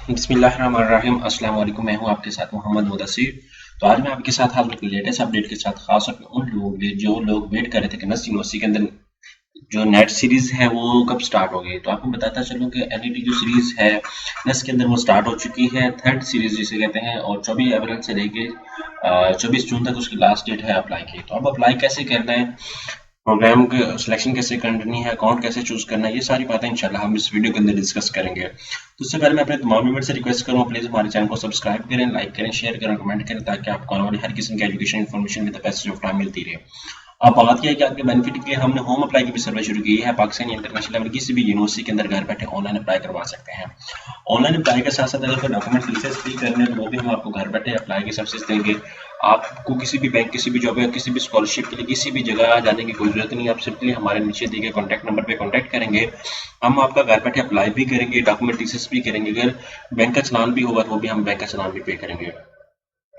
बिस्मिल्लाहिर्रहमानिर्रहीम। अस्सलाम वालेकुम। मैं हूं आपके साथ मोहम्मद मुदस्सिर। तो आज मैं आपके साथ हाल की लेटेस्ट अपडेट के साथ खास तौर पे उन लोगों के लिए जो लोग वेट कर रहे थे कि नस यूनिवर्सिटी के अंदर जो नेट सीरीज है वो कब स्टार्ट होगी। तो आपको बताता चलूं कि एनईटी जो सीरीज है नस के अंदर वो स्टार्ट हो चुकी है, थर्ड सीरीज जिसे कहते हैं, और 24 अप्रैल से लेके 24 जून तक उसकी लास्ट डेट है अप्लाई की। तो अब अप्लाई कैसे करना है, प्रोग्राम की सिलेक्शन कैसे करनी है, अकाउंट कैसे चूज करना है, ये सारी बातें इंशाल्लाह हम इस वीडियो के अंदर डिस्कस करेंगे। तो उससे पहले मैं अपने तमाम मेंबर से रिक्वेस्ट करूंगा, प्लीज हमारे चैनल को सब्सक्राइब करें, लाइक करें, शेयर करें, कमेंट करें, ताकि आपको आने वाली हर किस्म की education information with the passage of time मिलती रहे। अब बात यह है कि आपके बेनिफिट के लिए हमने होम अप्लाई की भी सर्विस शुरू की है। पाकिस्तान इंटरनेशनल लेवल किसी भी यूनिवर्सिटी के अंदर घर बैठे ऑनलाइन अप्लाई करवा सकते हैं। ऑनलाइन अप्लाई के साथ साथ अगर कोई डॉक्यूमेंट फीसेस फिल करने हैं तो वो भी हम आपको घर बैठे अप्लाई की सर्विस देंगे। आपको किसी भी बैंक, किसी भी जॉब या किसी भी स्कॉलरशिप के लिए किसी भी जगह जाने की कोई जरूरत नहीं है। आप सिंपली हमारे नीचे दिए गए कॉन्टैक्ट नंबर पे कॉन्टैक्ट करेंगे, हम आपका घर बैठे अप्लाई भी करेंगे, डॉक्यूमेंट फीसेस भी करेंगे। अगर बैंक का चलान भी होगा तो वो भी हम बैंक का चलान भी पे करेंगे।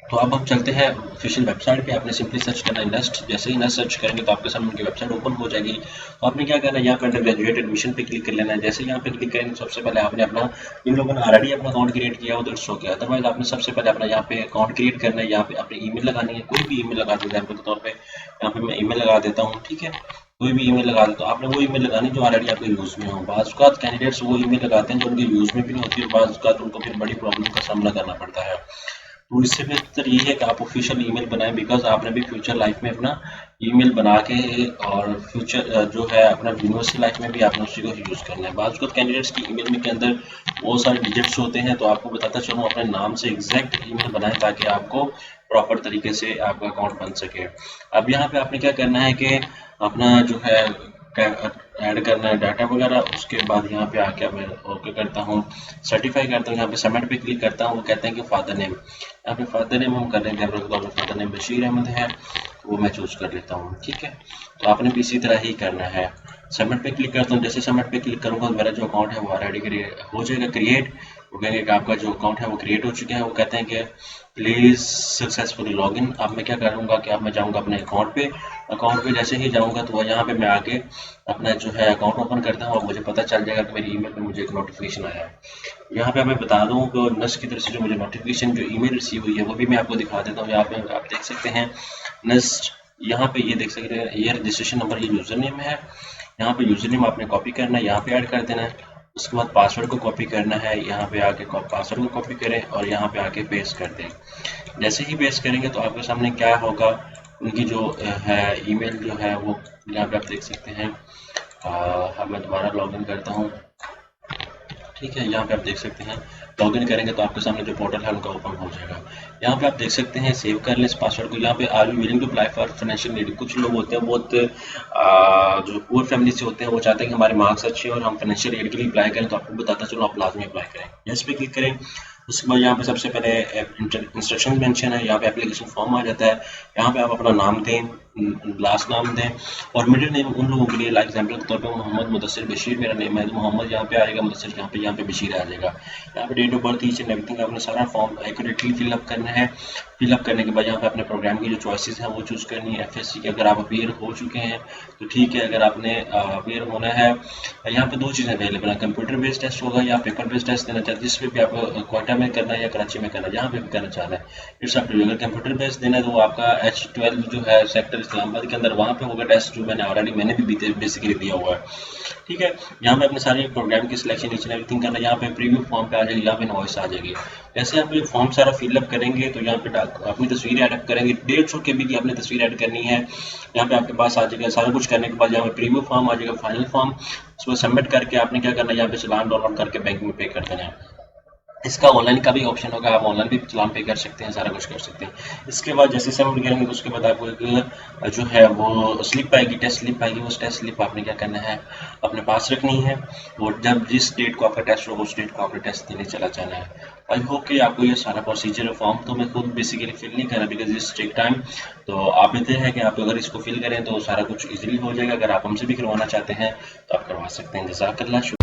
तो अब हम चलते हैं ऑफिशियल वेबसाइट पे। आपने सिंपली सर्च करना है नेस्ट। जैसे ही नेस्ट सर्च करेंगे तो आपके सामने उनकी वेबसाइट ओपन हो जाएगी। तो आपने क्या करना है, यहाँ पे अंडर ग्रेजुएट एडमिशन पे क्लिक कर लेना है। जैसे यहाँ पे क्लिक करेंगे सबसे पहले आपने अपना, इन लोगों ने ऑलरेडी अपना अकाउंट क्रिएट किया हो तो इट्स ओके, अदरवाइज आपने सबसे पहले अपना यहाँ पे अकाउंट क्रिएट करना है। यहाँ पे अपनी ईमेल लगानी है, कोई भी ईमेल लगा दो। एग्जाम्पल के तौर पर यहाँ पे मैं ईमेल लगा देता हूँ, ठीक है, कोई भी ईमेल लगा देता हूँ। आपने वो ईमेल लगानी जो ऑलरेडी आपके यूज में हो। बाज़ कैंडिडेट्स वो ईमेल लगाते हैं जो उनके यूज में भी नहीं होती, और बाज़ उनको फिर बड़ी प्रॉब्लम का सामना करना पड़ता है। तो इससे बेहतर ये है कि आप ऑफिशियल ईमेल बनाएं, बिकॉज आपने भी फ्यूचर लाइफ में अपना ईमेल बना के और फ्यूचर जो है अपना यूनिवर्सिटी लाइफ में भी आपने उसी को यूज़ करना है। बाज़ कैंडिडेट्स की ईमेल में के अंदर बहुत सारे डिजिट्स होते हैं, तो आपको बताता चलूँ अपने नाम से एग्जैक्ट ईमेल बनाएं ताकि आपको प्रॉपर तरीके से आपका अकाउंट बन सके। अब यहाँ पे आपने क्या करना है कि अपना जो है ऐड करना है डाटा वगैरह। उसके बाद यहाँ पे आके मैं ओके करता हूँ, सर्टिफाई करता हूँ, यहाँ पे सबमिट पे क्लिक करता हूँ। वो कहते हैं कि फादर नेम, यहाँ पे फादर नेम हम कर लेंगे। फादर नेम बशीर अहमद है, तो वो मैं चूज कर लेता हूँ, ठीक है। तो आपने भी इसी तरह ही करना है। सबमिट पे क्लिक करता हूँ। जैसे सबमिट पे क्लिक करूँगा मेरा जो अकाउंट है वो ऑलरेडी हो जाएगा क्रिएट। वो कहेंगे कि आपका जो अकाउंट है वो क्रिएट हो चुका है। वो कहते हैं कि प्लीज सक्सेसफुली लॉग इन। अब मैं क्या करूँगा कि अब मैं जाऊँगा अपने अकाउंट पे जैसे ही जाऊँगा तो यहाँ पे मैं आके अपना जो है अकाउंट ओपन करता हूँ और मुझे पता चल जाएगा कि मेरी ईमेल पे मुझे एक नोटिफिकेशन आया है। यहाँ पे मैं बता दूँ कि नस की तरफ से जो मुझे नोटिफिकेशन जो ईमेल रिसीव हुई है वो भी मैं आपको दिखा देता हूँ। यहाँ पे आप देख सकते हैं नस्ट, यहाँ पे ये देख सकते हैं ये रजिस्ट्रेशन नंबर, ये यूजर नेम है। यहाँ पे यूजर नेम आपने कॉपी करना है, यहाँ पे ऐड कर देना है। उसके बाद पासवर्ड को कॉपी करना है, यहाँ पे आके पासवर्ड को कॉपी करें और यहाँ पे आके पेस्ट कर दें। जैसे ही पेस्ट करेंगे तो आपके सामने क्या होगा, उनकी जो है ईमेल जो है वो यहाँ पे आप देख सकते हैं। मैं दोबारा लॉगिन करता हूँ, ठीक है। यहाँ पे आप देख सकते हैं लॉगिन करेंगे तो आपके सामने जो पोर्टल है उनका ओपन हो जाएगा। यहाँ पे आप देख सकते हैं सेव कर लें इस पासवर्ड को। यहाँ पे are you willing to apply for financial need. कुछ लोग होते हैं बहुत जो पुअर फैमिली से होते हैं, वो चाहते हैं कि हमारे मार्क्स अच्छे और हम फाइनेंशियल एड के लिए अप्लाई करें। तो आपको बताता चलो आप लाजमी अप्लाई करें। यस पे क्लिक करें। उसके बाद यहाँ पे सबसे पहले इंस्ट्रक्शन मेंशन है, यहाँ पे एप्लीकेशन फॉर्म आ जाता है। यहाँ पे आप अपना नाम दें, लास्ट नाम दें और मिडिल नेम उन लोगों के लिए, लाइक एग्जाम्पल के तौर पे मोहम्मद मुदस्सिर बशीर मेरा नेम है तो मोहम्मद यहाँ पे आएगा, मुदस्सिर यहाँ पे बशीर आ जाएगा। यहाँ पे date of birth each and everything आपने सारा फॉर्म एक्यूरेटली फिलअप करना है। फिलअप करने के बाद यहाँ पे अपने प्रोग्राम की जो चॉइसेस हैं वो चूज करनी है। एफएससी के अगर आप अपीयर हो चुके हैं तो ठीक है, अगर आपने अपीयर होना है, यहाँ पे दो चीज़ें अवेलेबल है, कंप्यूटर बेस्ड टेस्ट होगा या पेपर बेस्ड टेस्ट देना चाहते हैं, जिसपे भी आप क्वाटा में करना है या कराची में करना है, जहाँ पे भी करना चाह रहे हैं इट्स अप टू यू। अगर कंप्यूटर बेस्ड देना है तो वो आपका H12 जो है सेक्टर इस्लामाबाद के अंदर वहाँ पे होगा टेस्ट, जो मैंने भी बेसिकली दिया हुआ है, ठीक है। यहाँ पे अपने सारे प्रोग्राम की सिलेक्शन ईच एंड एवरीथिंग करना है। यहाँ पे प्रीव्यू फॉर्म पे आ जाएगी, यहाँ पे इनवॉइस आ जाएगी। जैसे आप ये फॉर्म सारा फिलअप करेंगे तो यहाँ पे अपनी तस्वीर ऐड करेंगे, 150 KB की आपने तस्वीर ऐड करनी है। यहाँ पे आपके पास आ जाएगा सारा कुछ करने के बाद यहाँ पे प्रीव्यू फॉर्म आ जाएगा, फाइनल फॉर्म। उसको सबमिट करके आपने क्या करना है, यहाँ पे चालान डाउनलोड करके बैंक में पे कर देना है। इसका ऑनलाइन का भी ऑप्शन होगा, आप ऑनलाइन भी चालान पे कर सकते हैं, सारा कुछ कर सकते हैं। इसके बाद जैसे सबमिट करेंगे तो उसके बाद आपको एक जो है वो स्लिप आएगी, टेस्ट स्लिप आएगी। उस टेस्ट स्लिप आपने क्या करना है, अपने पास रखनी है। वो जब जिस डेट को आपका टेस्ट होगा उस डेट को आपने टेस्ट देने चला जाना है। आई होप कि आपको ये सारा प्रोसीजर फॉर्म तो मैं खुद बेसिकली फिल नहीं कर रहा बिकॉज दिस टेक टाइम। तो आप बेहतर है कि आप अगर इसको फिल करें तो सारा कुछ ईजिली हो जाएगा। अगर आप हमसे भी करवाना चाहते हैं तो आप करवा सकते हैं। जज़ाकल्लाह।